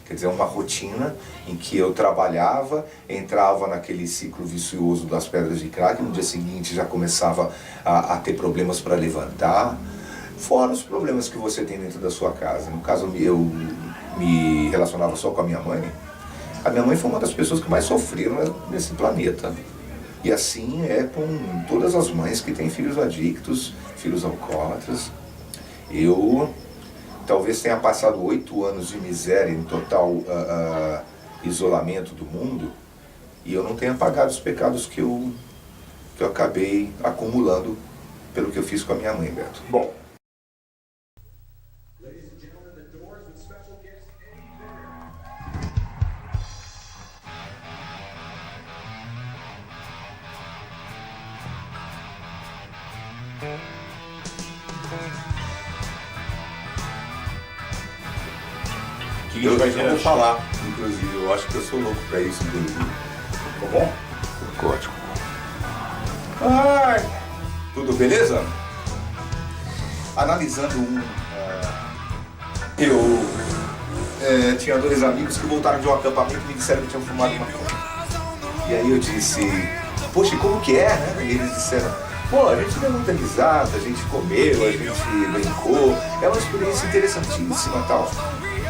Quer dizer, uma rotina em que eu trabalhava, entrava naquele ciclo vicioso das pedras de crack, no dia seguinte já começava a ter problemas para levantar, fora os problemas que você tem dentro da sua casa. No caso, eu me relacionava só com a minha mãe. A minha mãe foi uma das pessoas que mais sofreram nesse planeta. E assim é com todas as mães que têm filhos adictos, filhos alcoólatras. Eu talvez tenha passado 8 anos de miséria em total isolamento do mundo e eu não tenha pagado os pecados que eu acabei acumulando pelo que eu fiz com a minha mãe, Beto. Bom. Eu vou falar, inclusive, eu acho que eu sou louco pra isso, inclusive. Ficou bom? Ficou ótimo. Ai, tudo beleza? Analisando eu tinha 2 amigos que voltaram de um acampamento e me disseram que tinham fumado maconha. E aí eu disse, poxa, e como que é, né? E eles disseram, pô, a gente deu muita risada, a gente comeu, a gente brincou, é uma experiência interessantíssima e tal.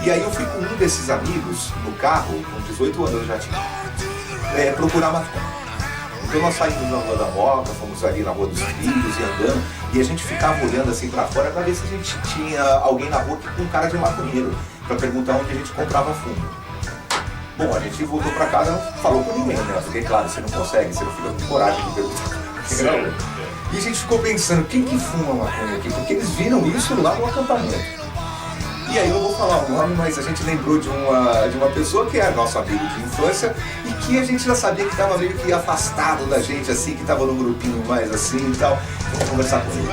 E aí eu fui com um desses amigos no carro, com 18 anos eu já tinha, procurar maconha. Então nós saímos na Rua da Moca, fomos ali na Rua dos Trilhos e andando, e a gente ficava olhando assim pra fora pra ver se a gente tinha alguém na rua com cara de maconheiro, pra perguntar onde a gente comprava fumo. Bom, a gente voltou pra casa e não falou com ninguém, né? Porque claro, você não consegue, você não fica com coragem de perguntar. E a gente ficou pensando, quem que fuma maconha aqui? Porque eles viram isso lá no acampamento. E aí eu vou falar o nome, mas a gente lembrou de uma pessoa que é nosso amigo de infância e que a gente já sabia que estava meio que afastado da gente, assim, que estava num grupinho mais assim e tal. Vamos conversar com ele.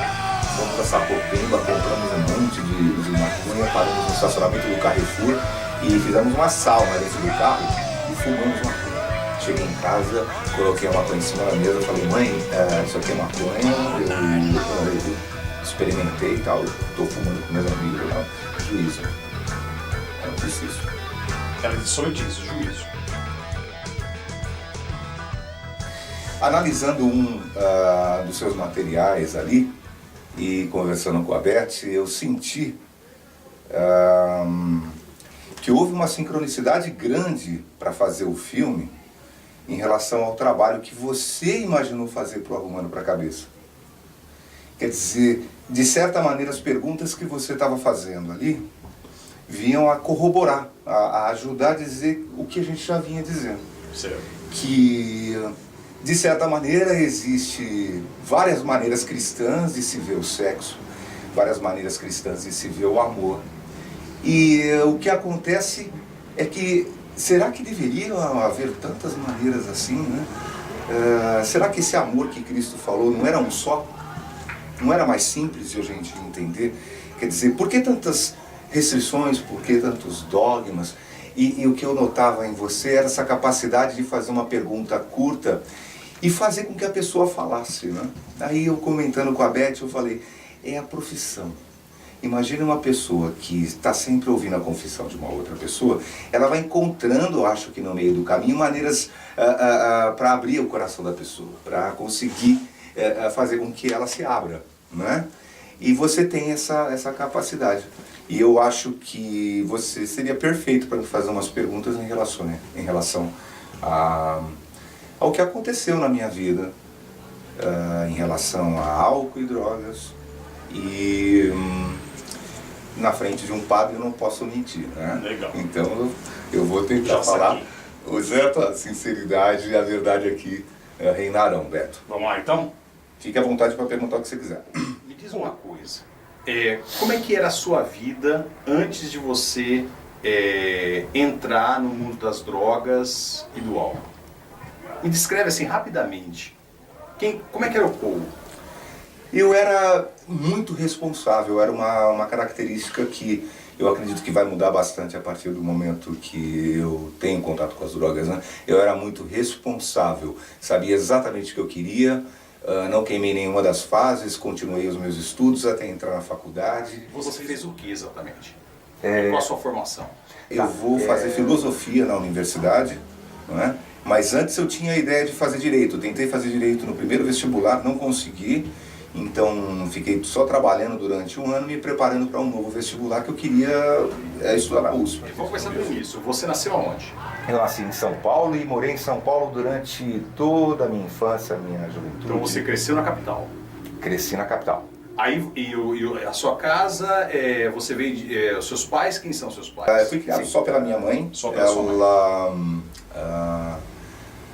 Vamos pra Sapopemba, compramos um monte de maconha, paramos no estacionamento do Carrefour e fizemos uma sauna dentro do carro e fumamos maconha. Cheguei em casa, coloquei a maconha em cima da mesa, falei, mãe, isso aqui é maconha, eu experimentei e tal, estou fumando com meus amigos lá. Juízo. Eu não fiz isso. Ela disse somente isso, juízo. Analisando dos seus materiais ali e conversando com a Beth, eu senti que houve uma sincronicidade grande para fazer o filme em relação ao trabalho que você imaginou fazer para o Arrumando para a Cabeça. Quer dizer, de certa maneira, as perguntas que você estava fazendo ali vinham a corroborar, a ajudar a dizer o que a gente já vinha dizendo. Certo. Que, de certa maneira, existe várias maneiras cristãs de se ver o sexo, várias maneiras cristãs de se ver o amor. E o que acontece é que, será que deveria haver tantas maneiras assim, né? Será que esse amor que Cristo falou não era um só? Não era mais simples de a gente entender? Quer dizer, por que tantas restrições, por que tantos dogmas? E o que eu notava em você era essa capacidade de fazer uma pergunta curta e fazer com que a pessoa falasse, né? Aí eu comentando com a Beth, eu falei, é a profissão. Imagine uma pessoa que está sempre ouvindo a confissão de uma outra pessoa, ela vai encontrando, eu acho que no meio do caminho, maneiras para abrir o coração da pessoa, para conseguir fazer com que ela se abra, né? E você tem essa capacidade. E eu acho que você seria perfeito para me fazer umas perguntas em relação ao que aconteceu na minha vida, em relação a álcool e drogas. E na frente de um padre eu não posso mentir, né? Legal. Então eu vou tentar falar o certo, a sinceridade e a verdade aqui reinarão, Beto. Vamos lá então? Fique à vontade para perguntar o que você quiser. Me diz uma coisa, como é que era a sua vida antes de você entrar no mundo das drogas e do álcool? Me descreve assim rapidamente, como é que era o Paul? Eu era muito responsável, era uma característica que eu acredito que vai mudar bastante a partir do momento que eu tenho contato com as drogas, né? Eu era muito responsável, sabia exatamente o que eu queria, não queimei nenhuma das fases, continuei os meus estudos até entrar na faculdade. Você fez o que exatamente? Qual a sua formação? Eu vou fazer filosofia na universidade, não é? Mas antes eu tinha a ideia de fazer direito. Eu tentei fazer direito no primeiro vestibular, não consegui. Então fiquei só trabalhando durante um ano, me preparando para um novo vestibular que eu queria estudar na USP. Vamos começar do início. Você nasceu aonde? Eu nasci em São Paulo e morei em São Paulo durante toda a minha infância, minha juventude. Então você cresceu na capital. Cresci na capital. Aí a sua casa, você veio de, os seus pais, quem são seus pais? Eu fui criado só pela minha mãe. Só pela sua mãe. Ela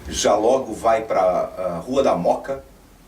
já logo vai para a Rua da Moca,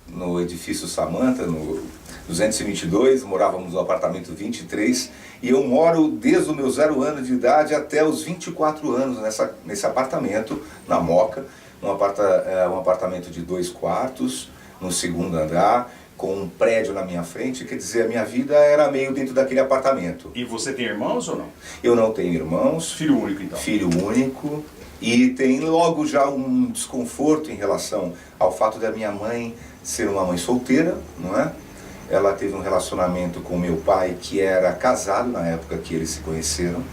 no edifício Samanta, no 222, morávamos no apartamento 23, e eu moro desde o meu 0 ano de idade até os 24 anos nesse apartamento, na Moca, um apartamento de 2 quartos, no 2º andar, com um prédio na minha frente, quer dizer, a minha vida era meio dentro daquele apartamento. E você tem irmãos ou não? Eu não tenho irmãos. Filho único, então? Filho único. E tem logo já um desconforto em relação ao fato da minha mãe ser uma mãe solteira, não é? Ela teve um relacionamento com meu pai que era casado na época que eles se conheceram.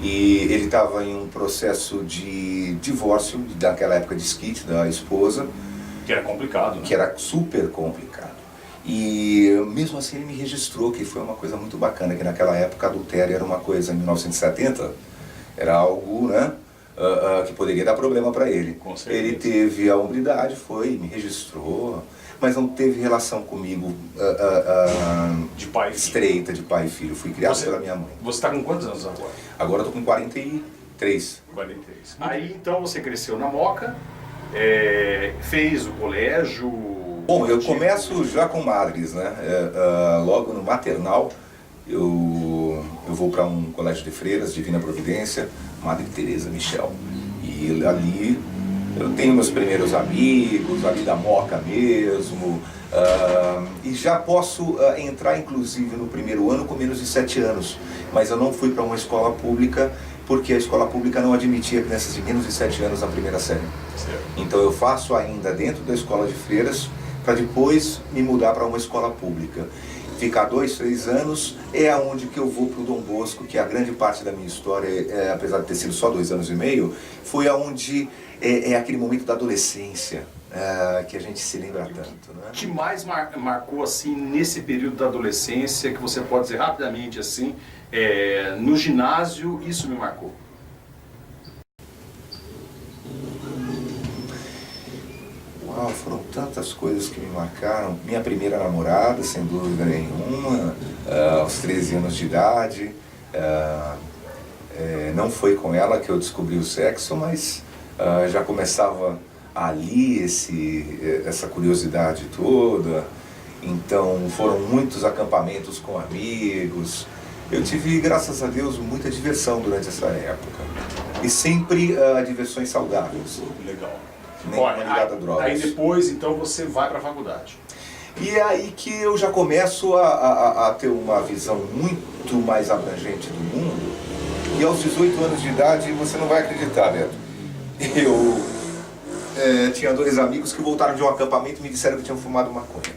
E ele estava em um processo de divórcio, daquela época de desquite da esposa. Que era complicado, né? Que era super complicado. E mesmo assim ele me registrou, que foi uma coisa muito bacana, que naquela época adultério era uma coisa, em 1970, era algo, né, que poderia dar problema para ele. Com certeza. Ele teve a hombridade, me registrou, mas não teve relação comigo de pai e filho. Estreita, de pai e filho. Fui criado pela minha mãe. Você está com quantos anos agora? Agora eu tô com 43. 43. Aí então você cresceu na Moca, fez o colégio... Bom, eu começo já com madres, né? Logo no maternal, eu vou para um colégio de freiras, Divina Providência, Madre Teresa Michel. E ali eu tenho meus primeiros amigos, ali da Moca mesmo, e já posso entrar inclusive no primeiro ano com menos de 7 anos. Mas eu não fui para uma escola pública, porque a escola pública não admitia crianças de menos de 7 anos na primeira série. Certo. Então eu faço ainda dentro da escola de freiras, para depois me mudar para uma escola pública. Ficar 2, 3 anos é aonde que eu vou para o Dom Bosco, que a grande parte da minha história, apesar de ter sido só 2 anos e meio, foi aonde é aquele momento da adolescência, que a gente se lembra tanto. Né? O que mais marcou assim nesse período da adolescência, que você pode dizer rapidamente assim, no ginásio isso me marcou? Foram tantas coisas que me marcaram. Minha primeira namorada, sem dúvida nenhuma, aos 13 anos de idade. Não foi com ela que eu descobri o sexo, mas já começava ali essa curiosidade toda. Então foram muitos acampamentos com amigos. Eu tive, graças a Deus, muita diversão durante essa época. E sempre diversões saudáveis. Legal. Olha, ligada a drogas. Aí depois, então, você vai para a faculdade. E é aí que eu já começo a ter uma visão muito mais abrangente do mundo. E aos 18 anos de idade, você não vai acreditar, Beto. Eu tinha 2 amigos que voltaram de um acampamento e me disseram que tinham fumado maconha.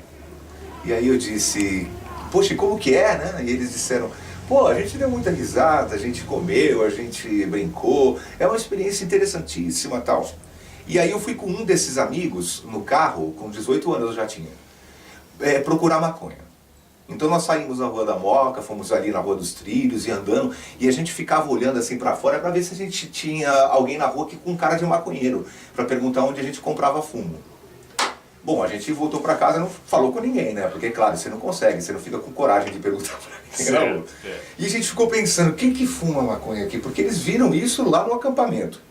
E aí eu disse, poxa, e como que é, né? E eles disseram, pô, a gente deu muita risada, a gente comeu, a gente brincou. É uma experiência interessantíssima e tal. E aí eu fui com um desses amigos no carro, com 18 anos eu já tinha, procurar maconha. Então nós saímos na Rua da Moca, fomos ali na Rua dos Trilhos e andando, e a gente ficava olhando assim pra fora pra ver se a gente tinha alguém na rua com cara de maconheiro, pra perguntar onde a gente comprava fumo. Bom, a gente voltou pra casa e não falou com ninguém, né? Porque, claro, você não consegue, você não fica com coragem de perguntar pra ninguém na rua. E a gente ficou pensando, quem que fuma maconha aqui? Porque eles viram isso lá no acampamento.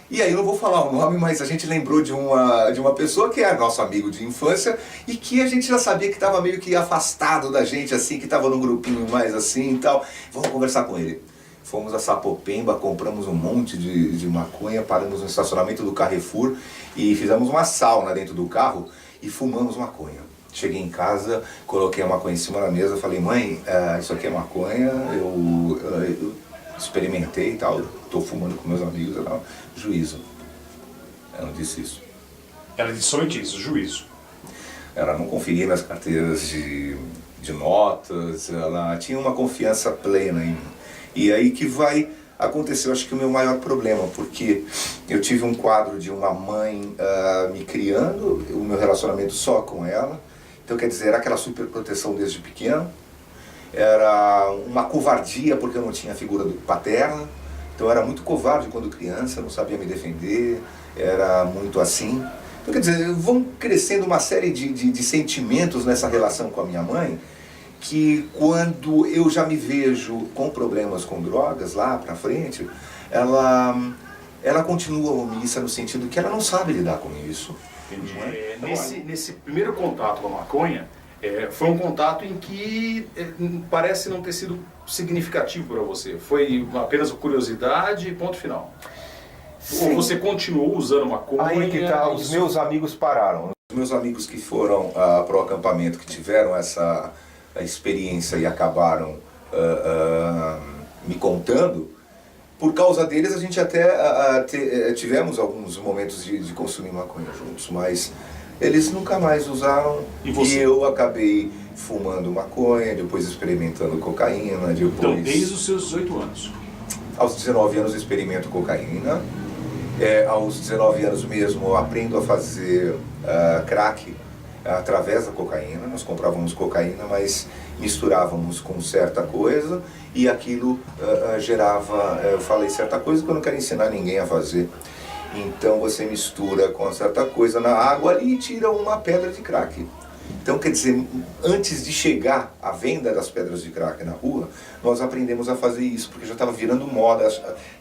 E aí eu não vou falar o nome, mas a gente lembrou de uma pessoa que é nosso amigo de infância e que a gente já sabia que estava meio que afastado da gente, assim, que estava num grupinho mais assim e tal. Vamos conversar com ele. Fomos a Sapopemba, compramos um monte de maconha, paramos no estacionamento do Carrefour e fizemos uma sauna dentro do carro e fumamos maconha. Cheguei em casa, coloquei a maconha em cima da mesa, falei, mãe, isso aqui é maconha, eu experimentei e tal, estou fumando com meus amigos, ela, juízo. Ela disse isso. Ela disse somente isso, juízo. Ela não conferia minhas carteiras de notas, ela tinha uma confiança plena em mim. E aí que vai acontecer, eu acho que o meu maior problema, porque eu tive um quadro de uma mãe me criando, o meu relacionamento só com ela, então quer dizer, era aquela super proteção desde pequeno, era uma covardia porque eu não tinha a figura paterna, então eu era muito covarde quando criança, não sabia me defender, era muito assim. Então quer dizer, vão crescendo uma série de sentimentos nessa relação com a minha mãe, que quando eu já me vejo com problemas com drogas lá pra frente, ela continua omissa no sentido que ela não sabe lidar com isso. Entendi. Nesse primeiro contato com a maconha, foi um contato em que parece não ter sido significativo para você. Foi apenas curiosidade e ponto final. Sim. Ou você continuou usando maconha? Aí que tá, os meus amigos pararam. Os meus amigos que foram para o acampamento, que tiveram essa experiência e acabaram me contando, por causa deles a gente até tivemos alguns momentos de consumir maconha juntos, mas eles nunca mais usaram. E eu acabei fumando maconha, depois experimentando cocaína, depois... Então, desde os seus 18 anos? Aos 19 anos eu experimento cocaína, aos 19 anos mesmo eu aprendo a fazer crack através da cocaína. Nós comprávamos cocaína, mas misturávamos com certa coisa e aquilo gerava, eu falei certa coisa que eu não quero ensinar ninguém a fazer. Então você mistura com certa coisa na água ali e tira uma pedra de crack. Então quer dizer, antes de chegar à venda das pedras de crack na rua, nós aprendemos a fazer isso, porque já estava virando moda,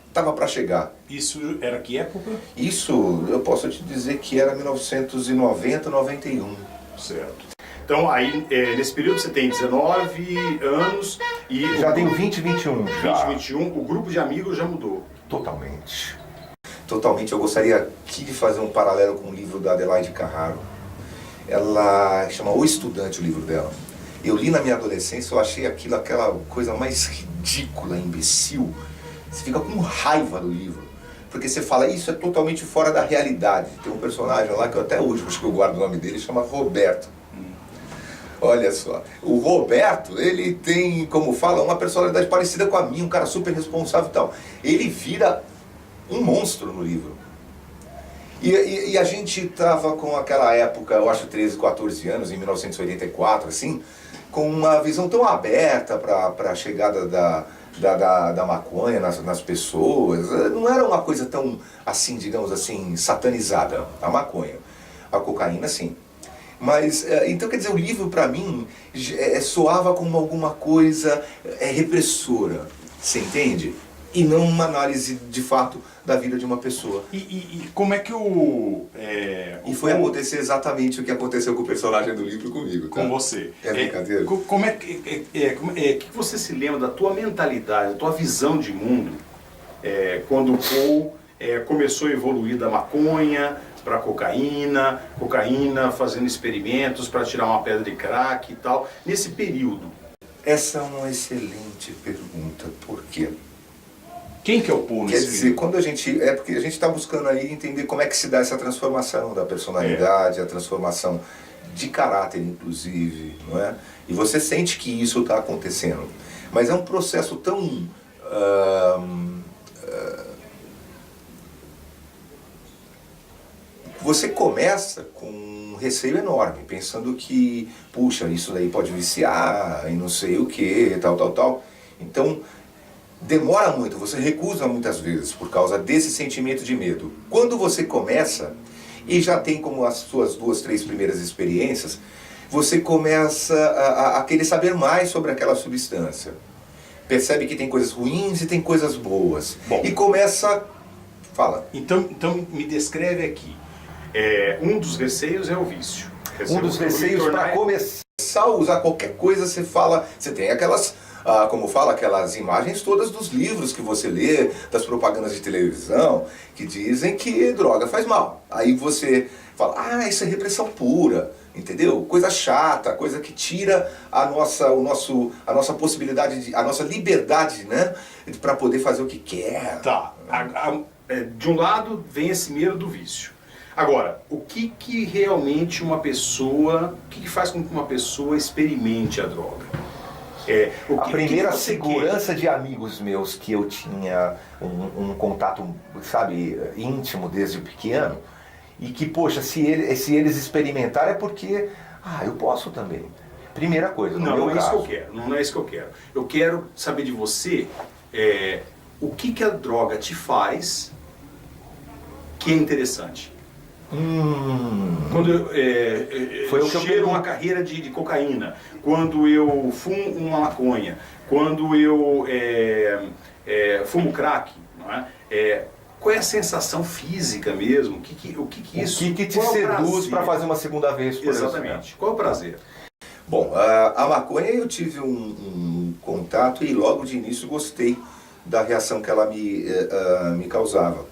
estava para chegar. Isso era que época? Isso, eu posso te dizer que era 1990, 91. Certo. Então aí, nesse período você tem 19 anos e... Já tenho 20 e 21. 20 e 21, o grupo de amigos já mudou. Totalmente. Totalmente. Eu gostaria aqui de fazer um paralelo com o livro da Adelaide Carraro. Ela chama O Estudante, o livro dela. Eu li na minha adolescência, eu achei aquela coisa mais ridícula, imbecil. Você fica com raiva do livro, porque você fala, isso é totalmente fora da realidade. Tem um personagem lá que eu até hoje acho que eu guardo o nome dele, chama Roberto. Olha só, o Roberto, ele tem, como fala, uma personalidade parecida com a minha, um cara super responsável e tal. Ele vira um monstro no livro. E a gente estava com aquela época, eu acho 13, 14 anos, em 1984, assim, com uma visão tão aberta para a chegada da maconha nas pessoas. Não era uma coisa tão, assim, digamos assim, satanizada, a maconha. A cocaína, sim. Mas, então quer dizer, o livro para mim soava como alguma coisa repressora, você entende? E não uma análise de fato da vida de uma pessoa. E como é que E foi acontecer exatamente o que aconteceu com o personagem do livro comigo, tá? Com você. É brincadeira? Como é que você se lembra da tua mentalidade, da tua visão de mundo, quando o Paul começou a evoluir da maconha para cocaína, fazendo experimentos para tirar uma pedra de crack e tal, nesse período? Essa é uma excelente pergunta. Por quê? Quem que é o Paul nesse Quer dizer, quando a gente... porque a gente está buscando aí entender como é que se dá essa transformação da personalidade, a transformação de caráter, inclusive, não é? E você sente que isso está acontecendo. Mas é um processo tão... Você começa com um receio enorme, pensando que, puxa, isso daí pode viciar, e não sei o que, tal. Então, demora muito, você recusa muitas vezes por causa desse sentimento de medo. Quando você começa, e já tem como as suas 2, 3 primeiras experiências, você começa a querer saber mais sobre aquela substância. Percebe que tem coisas ruins e tem coisas boas. Bom, e começa... Fala. Então me descreve aqui. Um dos receios é o vício. Um dos receios, para começar a usar qualquer coisa, você fala... Você tem aquelas... como fala, aquelas imagens todas dos livros que você lê, das propagandas de televisão, que dizem que droga faz mal. Aí você fala, isso é repressão pura, entendeu? Coisa chata, coisa que tira a nossa possibilidade, a nossa liberdade, né? Para poder fazer o que quer. Tá. De um lado vem esse medo do vício. Agora, o que realmente uma pessoa, o que faz com que uma pessoa experimente a droga? A primeira que você segurança de amigos meus que eu tinha um contato, sabe, íntimo desde pequeno, e que, poxa, se eles experimentarem é porque, eu posso também. Primeira coisa, no meu Não é isso caso. que eu quero, não é isso que eu quero. Eu quero saber de você o que a droga te faz que é interessante. Quando eu cheiro uma carreira de cocaína, quando eu fumo uma maconha, quando eu fumo crack, não é? Qual é a sensação física mesmo? O que isso? O que te seduz para fazer uma segunda vez, por Exatamente. exemplo? Qual é o prazer? Bom, a maconha eu tive um contato e logo de início gostei da reação que ela me causava.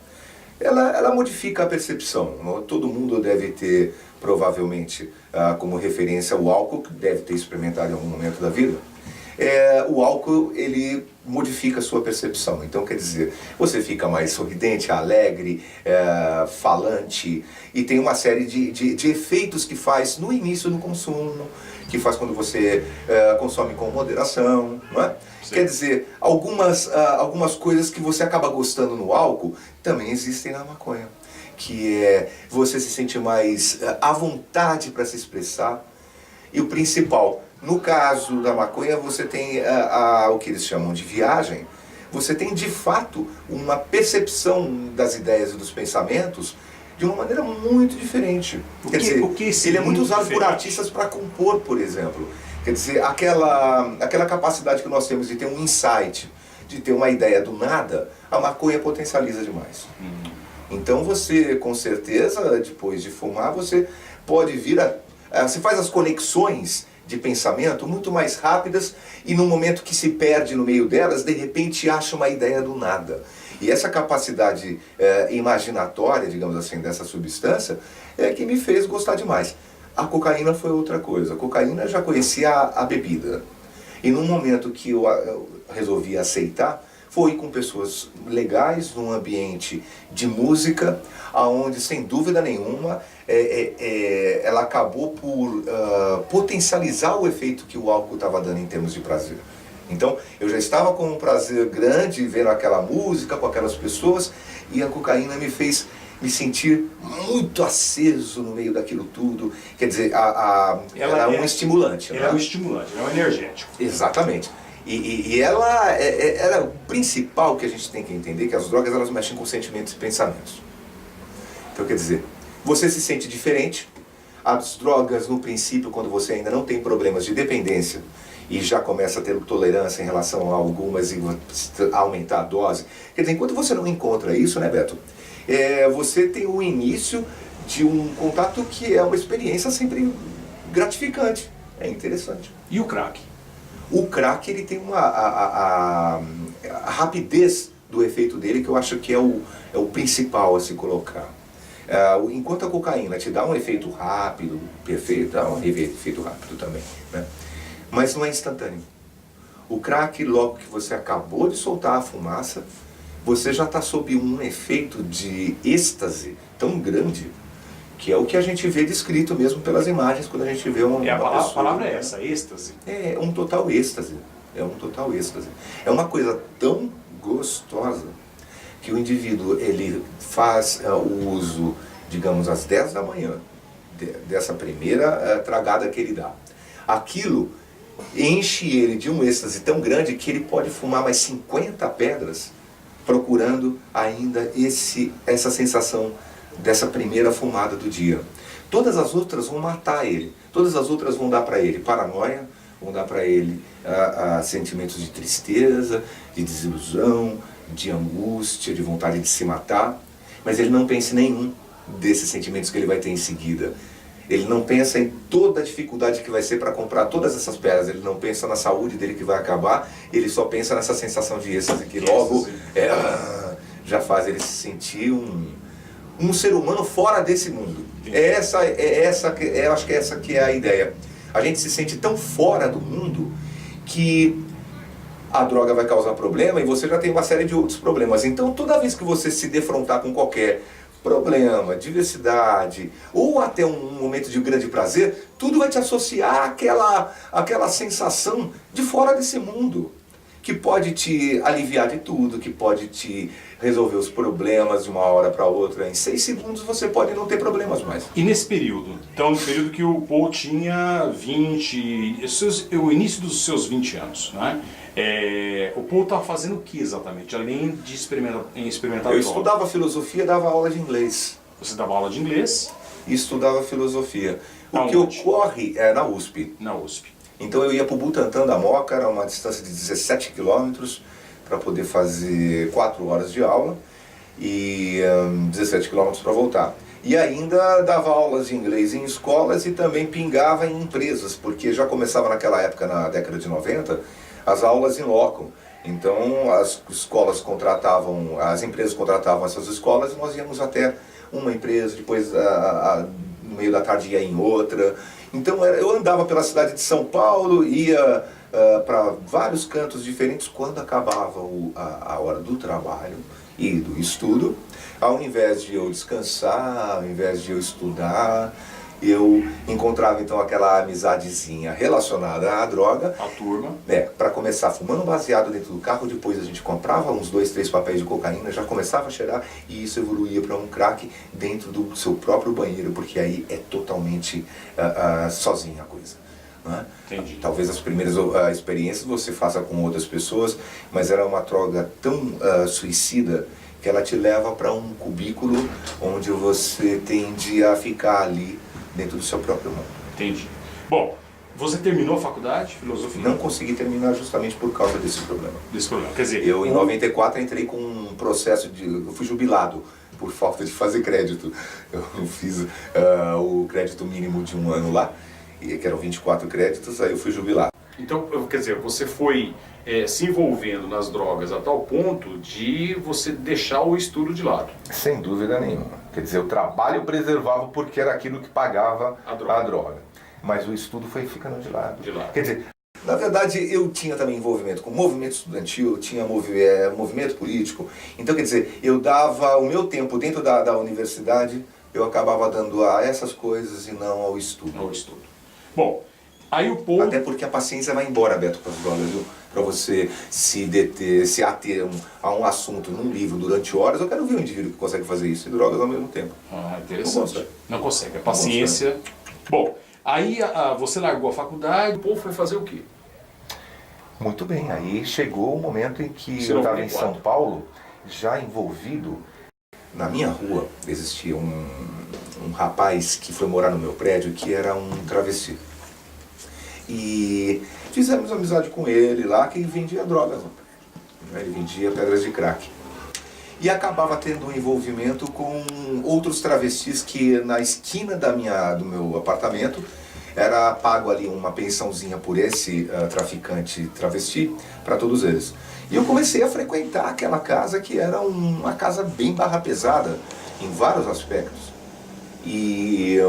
Ela modifica a percepção. Todo mundo deve ter, provavelmente, como referência o álcool, que deve ter experimentado em algum momento da vida. O álcool, ele modifica a sua percepção. Então, quer dizer, você fica mais sorridente, alegre, falante, e tem uma série de efeitos que faz no início do consumo, que faz quando você consome com moderação, não é? Sim. Quer dizer, algumas coisas que você acaba gostando no álcool também existem na maconha. Que você se sente mais à vontade para se expressar. E o principal, no caso da maconha, você tem o que eles chamam de viagem. Você tem, de fato, uma percepção das ideias e dos pensamentos de uma maneira muito diferente. Quer dizer, ele é muito usado por artistas para compor, por exemplo. Quer dizer, aquela capacidade que nós temos de ter um insight, de ter uma ideia do nada, a maconha potencializa demais. Então você, com certeza, depois de fumar, você pode você faz as conexões de pensamento muito mais rápidas e no momento que se perde no meio delas, de repente acha uma ideia do nada. E essa capacidade imaginatória, digamos assim, dessa substância, é que me fez gostar demais. A cocaína foi outra coisa. A cocaína eu já conhecia a bebida. E no momento que eu resolvi aceitar, foi com pessoas legais, num ambiente de música, onde, sem dúvida nenhuma, ela acabou por potencializar o efeito que o álcool estava dando em termos de prazer. Então, eu já estava com um prazer grande vendo aquela música, com aquelas pessoas, e a cocaína me fez me sentir muito aceso no meio daquilo tudo. Quer dizer, ela é um estimulante. Ela é um estimulante, é um energético. Exatamente. E ela é o principal que a gente tem que entender, que as drogas elas mexem com sentimentos e pensamentos. Então, quer dizer, você se sente diferente. As drogas, no princípio, quando você ainda não tem problemas de dependência e já começa a ter tolerância em relação a algumas e aumentar a dose. Quer dizer, enquanto você não encontra isso, né, Beto? Você tem o início de um contato que é uma experiência sempre gratificante. É interessante. E o crack? O crack, ele tem a rapidez do efeito dele, que eu acho que é o principal a se colocar. Enquanto a cocaína te dá um efeito rápido, perfeito, dá um efeito rápido também, né? Mas não é instantâneo. O crack, logo que você acabou de soltar a fumaça, você já está sob um efeito de êxtase tão grande, que é o que a gente vê descrito mesmo pelas imagens quando a gente vê uma pessoa. A palavra é essa, êxtase? É um total êxtase. É um total êxtase. É uma coisa tão gostosa que o indivíduo ele faz o uso, digamos, às 10 da manhã, dessa primeira tragada que ele dá. Aquilo enche ele de um êxtase tão grande que ele pode fumar mais 50 pedras procurando ainda essa sensação dessa primeira fumada do dia. Todas as outras vão matar ele. Todas as outras vão dar para ele paranoia, vão dar para ele sentimentos de tristeza, de desilusão, de angústia, de vontade de se matar. Mas ele não pensa em nenhum desses sentimentos que ele vai ter em seguida. Ele não pensa em toda a dificuldade que vai ser para comprar todas essas pedras. Ele não pensa na saúde dele que vai acabar. Ele só pensa nessa sensação de êxtase que logo já faz ele se sentir um ser humano fora desse mundo. Eu acho que essa que é a ideia. A gente se sente tão fora do mundo que a droga vai causar problema e você já tem uma série de outros problemas. Então, toda vez que você se defrontar com qualquer problema, diversidade, ou até um momento de grande prazer, tudo vai te associar àquela sensação de fora desse mundo, que pode te aliviar de tudo, que pode te resolver os problemas de uma hora para outra. Em 6 segundos você pode não ter problemas mais. E nesse período, então no período que o Paul tinha o início dos seus 20 anos, né? O Paul estava fazendo o que exatamente, além de experimentar Eu droga? estudava filosofia e dava aula de inglês. Você dava aula de inglês? E estudava filosofia. O Aonde? que ocorre é na USP. Na USP. Então eu ia para o Butantã da Moca, era uma distância de 17 quilômetros, para poder fazer 4 horas de aula e 17 quilômetros para voltar. E ainda dava aulas de inglês em escolas e também pingava em empresas, porque já começava naquela época, na década de 90, as aulas em loco. Então as escolas contratavam, as empresas contratavam essas escolas e nós íamos até uma empresa, depois no meio da tarde ia em outra. Então eu andava pela cidade de São Paulo, ia para vários cantos diferentes. Quando acabava a hora do trabalho e do estudo, ao invés de eu descansar, ao invés de eu estudar, eu encontrava então aquela amizadezinha relacionada à droga. A turma. Para começar fumando baseado dentro do carro, depois a gente comprava uns 2, 3 papéis de cocaína, já começava a cheirar e isso evoluía para um crack dentro do seu próprio banheiro, porque aí é totalmente sozinha a coisa. Né? Entendi. Talvez as primeiras experiências você faça com outras pessoas, mas era uma droga tão suicida que ela te leva para um cubículo onde você tende a ficar ali dentro do seu próprio mundo. Entendi. Bom, você terminou a faculdade, filosofia? Não consegui terminar justamente por causa desse problema. Desse problema. Quer dizer, Eu, em 94, entrei com um processo de... Eu fui jubilado por falta de fazer crédito. Eu fiz o crédito mínimo de 1 ano lá, que eram 24 créditos, aí eu fui jubilado. Então, quer dizer, você foi se envolvendo nas drogas a tal ponto de você deixar o estudo de lado. Sem dúvida nenhuma. Quer dizer, o trabalho preservava porque era aquilo que pagava a droga. Mas o estudo foi ficando de lado. Quer dizer, na verdade, eu tinha também envolvimento com movimento estudantil, eu tinha movimento político. Então, quer dizer, eu dava o meu tempo dentro da universidade, eu acabava dando a essas coisas e não ao estudo. Ao estudo. Bom, aí o Paul... Até porque a paciência vai embora, Beto, com as drogas, viu? Para você se ater a um assunto num livro durante horas, eu quero ver um indivíduo que consegue fazer isso e drogas ao mesmo tempo. Ah, interessante. Não consegue. A paciência... Bom, aí você largou a faculdade, o Paul foi fazer o quê? Muito bem, aí chegou o momento em que Você eu não estava foi em quatro. São Paulo, já envolvido. Na minha rua existia um rapaz que foi morar no meu prédio que era um travesti. E fizemos amizade com ele lá, que vendia drogas. Ele vendia pedras de crack. E acabava tendo um envolvimento com outros travestis que na esquina do meu apartamento era pago ali uma pensãozinha por esse traficante travesti para todos eles. E eu comecei a frequentar aquela casa que era uma casa bem barra pesada em vários aspectos. E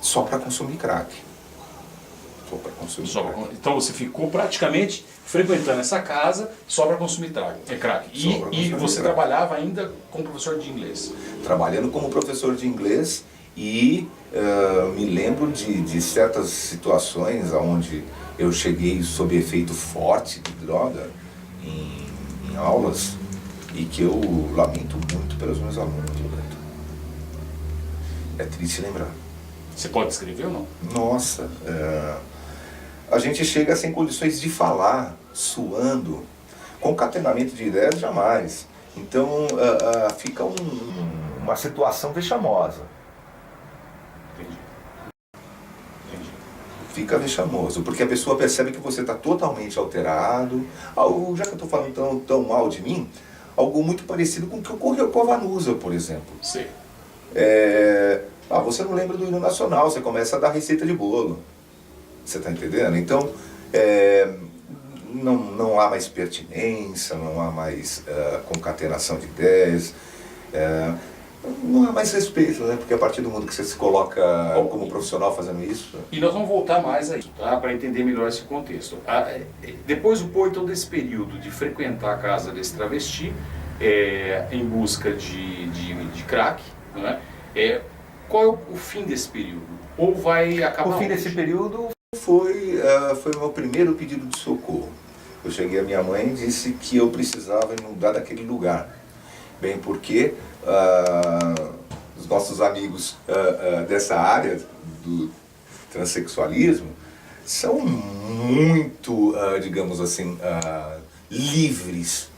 só para consumir crack. Só para consumir crack. Então você ficou praticamente frequentando essa casa só para consumir crack. E você trabalhava ainda como professor de inglês? Trabalhando como professor de inglês e me lembro de certas situações onde eu cheguei sob efeito forte de droga em aulas e que eu lamento muito pelos meus alunos. É triste lembrar. Você pode descrever ou não? Nossa, a gente chega sem condições de falar, suando, concatenamento de ideias jamais. Então fica uma situação vexamosa. Entendi. Fica vexamoso, porque a pessoa percebe que você está totalmente alterado. Já que eu estou falando tão mal de mim, algo muito parecido com o que ocorreu com a Vanusa, por exemplo. Sim. Você não lembra do hino nacional, você começa a dar receita de bolo. Você está entendendo? Então, não há mais pertinência, não há mais concatenação de ideias, não há mais respeito, né? Porque a partir do momento que você se coloca como profissional fazendo isso... E nós vamos voltar mais a isso, tá? Para entender melhor esse contexto. Depois do Paul, então, desse período de frequentar a casa desse travesti, em busca de crack, né? Qual é o fim desse período? Ou vai acabar? O fim desse período foi o meu primeiro pedido de socorro. Eu cheguei à minha mãe e disse que eu precisava me mudar daquele lugar. Bem, porque os nossos amigos dessa área do transexualismo são muito, digamos assim, livres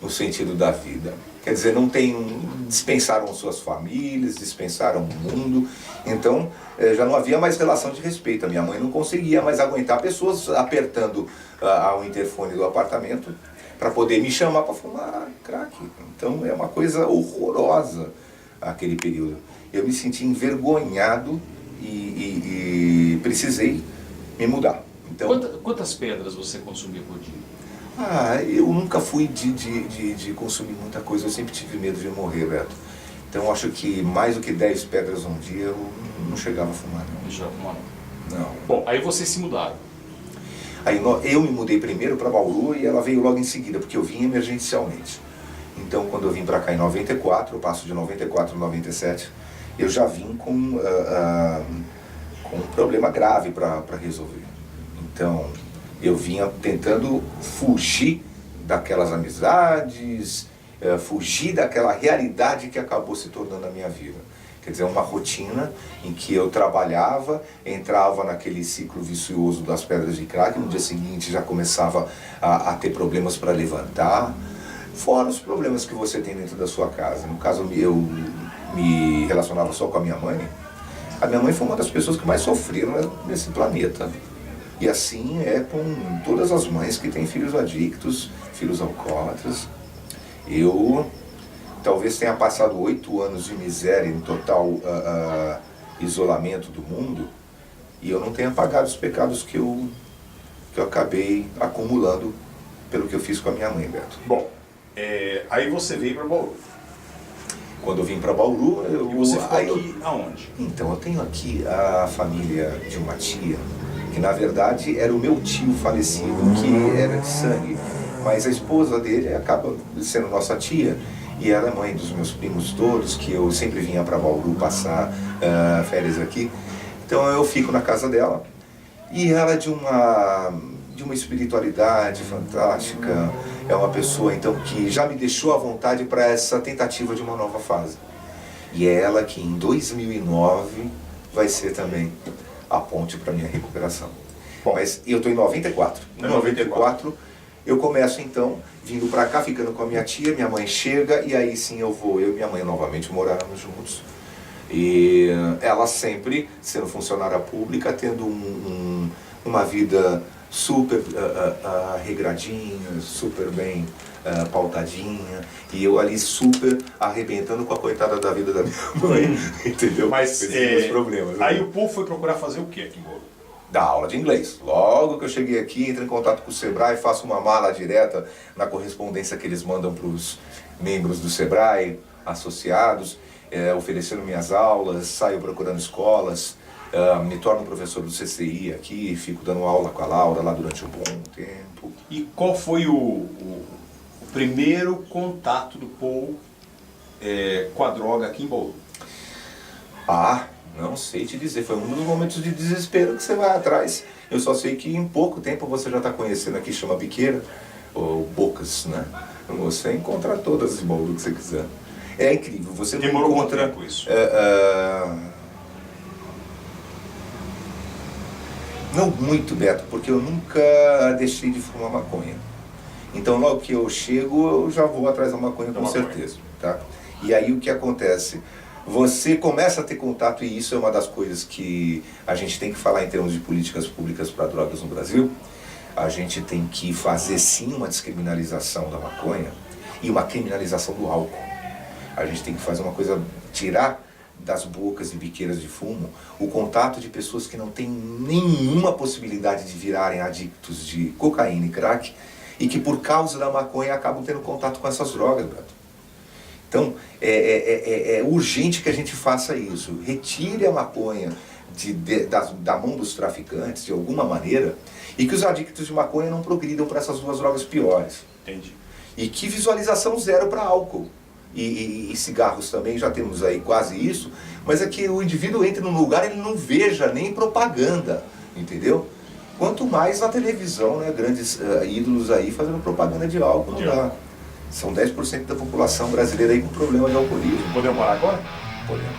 no sentido da vida. Quer dizer, dispensaram suas famílias, dispensaram o mundo, então já não havia mais relação de respeito. A minha mãe não conseguia mais aguentar pessoas apertando o interfone do apartamento para poder me chamar para fumar crack. Então é uma coisa horrorosa aquele período. Eu me senti envergonhado e precisei me mudar. Então, quantas pedras você consumia por dia? Eu nunca fui de consumir muita coisa, eu sempre tive medo de morrer, Beto. Então eu acho que mais do que 10 pedras um dia eu não chegava a fumar, não. Não chegava a fumar, não? Não. Bom, aí vocês se mudaram. Aí eu me mudei primeiro para Bauru e ela veio logo em seguida, porque eu vim emergencialmente. Então quando eu vim para cá em 94, eu passo de 94 a 97, eu já vim com um problema grave para resolver. Então eu vinha tentando fugir daquelas amizades, fugir daquela realidade que acabou se tornando a minha vida. Quer dizer, uma rotina em que eu trabalhava, entrava naquele ciclo vicioso das pedras de crack, no dia seguinte já começava a ter problemas para levantar, fora os problemas que você tem dentro da sua casa. No caso, eu me relacionava só com a minha mãe. A minha mãe foi uma das pessoas que mais sofreram nesse planeta. E assim é com todas as mães que têm filhos adictos, filhos alcoólatras. Eu talvez tenha passado 8 anos de miséria em total isolamento do mundo e eu não tenha pagado os pecados que eu acabei acumulando pelo que eu fiz com a minha mãe, Beto. Bom, aí você veio para Bauru. Quando eu vim para Bauru, E você ficou aqui aonde? Então, eu tenho aqui a família de uma tia, que na verdade era o meu tio falecido, que era de sangue, mas a esposa dele acaba sendo nossa tia, e ela é mãe dos meus primos todos, que eu sempre vinha para Bauru passar férias aqui. Então eu fico na casa dela, e ela é de uma espiritualidade fantástica, é uma pessoa então que já me deixou à vontade para essa tentativa de uma nova fase. E é ela que em 2009 vai ser também a ponte para minha recuperação. Bom, mas eu estou em 94. Em 94 eu começo então vindo para cá, ficando com a minha tia, minha mãe chega e aí sim eu e minha mãe novamente moramos juntos. E ela sempre sendo funcionária pública, tendo uma vida super regradinha, super bem pautadinha, e eu ali super arrebentando com a coitada da vida da minha mãe, entendeu? Mas esses problemas. Aí né? o povo foi procurar fazer o que aqui em Bauru? Dar aula de inglês. Logo que eu cheguei aqui, entro em contato com o Sebrae, faço uma mala direta na correspondência que eles mandam para os membros do Sebrae, associados, oferecendo minhas aulas, saio procurando escolas, me torno professor do CCI aqui, fico dando aula com a Laura lá durante um bom tempo. E qual foi o primeiro contato do Paul com a droga aqui em Bauru? Não sei te dizer, foi um dos momentos de desespero que você vai atrás. Eu só sei que em pouco tempo você já está conhecendo aqui, chama Biqueira, ou Bocas, né? Você encontra todas as Bauru que você quiser. É incrível, você não Demorou encontra... quanto tempo isso? Não muito, Beto, porque eu nunca deixei de fumar maconha. Então logo que eu chego, eu já vou atrás da maconha com certeza. Tá? E aí o que acontece? Você começa a ter contato, e isso é uma das coisas que a gente tem que falar em termos de políticas públicas para drogas no Brasil. A gente tem que fazer sim uma descriminalização da maconha e uma criminalização do álcool. A gente tem que fazer uma coisa, tirar das bocas e biqueiras de fumo o contato de pessoas que não têm nenhuma possibilidade de virarem adictos de cocaína e crack e que por causa da maconha acabam tendo contato com essas drogas, Beto. Então, é urgente que a gente faça isso. Retire a maconha da mão dos traficantes, de alguma maneira, e que os adictos de maconha não progridam para essas duas drogas piores. Entendi. E que visualização zero para álcool. E cigarros também, já temos aí quase isso, mas é que o indivíduo entra num lugar e ele não veja nem propaganda, entendeu? Quanto mais na televisão, né, grandes ídolos aí fazendo propaganda de álcool, não dá. São 10% da população brasileira aí com problema de alcoolismo. Podemos parar agora? Podemos.